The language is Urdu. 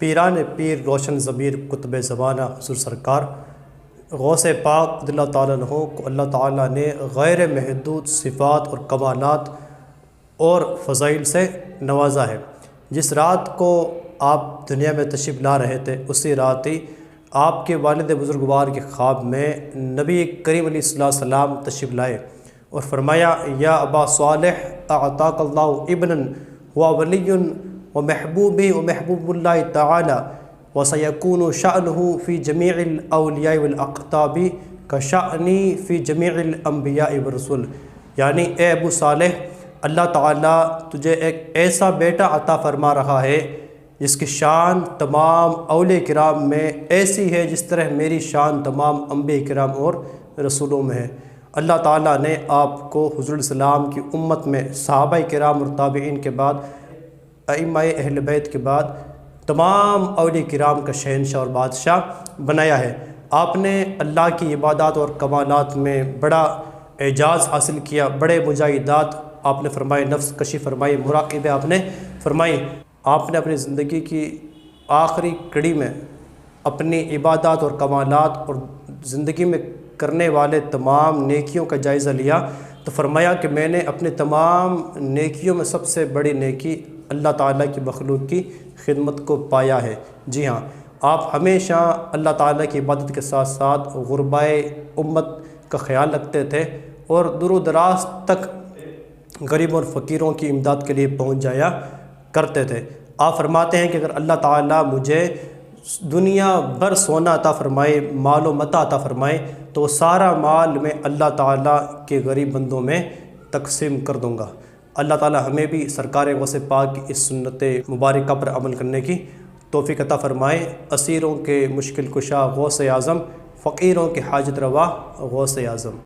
پیران پیر روشن ضمیر قطب زمانہ حضور سرکار غوث پاک رضی اللہ تعالیٰ عنہ کو اللہ تعالیٰ نے غیر محدود صفات اور کمالات اور فضائل سے نوازا ہے۔ جس رات کو آپ دنیا میں تشریف لا رہے تھے اسی رات ہی آپ کے والد بزرگوار کے خواب میں نبی کریم علیہ السلام تشریف لائے اور فرمایا یا ابا صالح اعطاک اللہ ابنا ہوا ولی و محبوبی و محبوب اللہ تعالی وسیکون شأنہ فی جمیع الاولیاء والاقطاب کشأنی فی جمیع الانبیاء والرسل، یعنی اے ابو صالح، اللہ تعالیٰ تجھے ایک ایسا بیٹا عطا فرما رہا ہے جس کی شان تمام اولیاء کرام میں ایسی ہے جس طرح میری شان تمام انبیاء کرام اور رسولوں میں ہے۔ اللہ تعالیٰ نے آپ کو حضور السلام کی امت میں صحابہ کرام اور تابعین کے بعد ائمہ اہل بیت کے بعد تمام اولیاء کرام کا شہنشاہ اور بادشاہ بنایا ہے۔ آپ نے اللہ کی عبادات اور کمالات میں بڑا اعجاز حاصل کیا، بڑے مجاہدات آپ نے فرمائے، نفس کشی فرمائی، مراقبے آپ نے فرمائی۔ آپ نے اپنی زندگی کی آخری کڑی میں اپنی عبادات اور کمالات اور زندگی میں کرنے والے تمام نیکیوں کا جائزہ لیا تو فرمایا کہ میں نے اپنے تمام نیکیوں میں سب سے بڑی نیکی اللہ تعالیٰ کی مخلوق کی خدمت کو پایا ہے۔ جی ہاں، آپ ہمیشہ اللہ تعالیٰ کی عبادت کے ساتھ ساتھ غربائے امت کا خیال رکھتے تھے اور دور و دراز تک غریبوں اور فقیروں کی امداد کے لیے پہنچ جایا کرتے تھے۔ آپ فرماتے ہیں کہ اگر اللہ تعالیٰ مجھے دنیا بھر سونا عطا فرمائے، مال و متاع عطا فرمائے تو وہ سارا مال میں اللہ تعالیٰ کے غریب بندوں میں تقسیم کر دوں گا۔ اللہ تعالیٰ ہمیں بھی سرکار غوث پاک کی اس سنت مبارکہ پر عمل کرنے کی توفیق عطا فرمائے۔ اسیروں کے مشکل کشا غوث اعظم، فقیروں کے حاجت روا غوث اعظم۔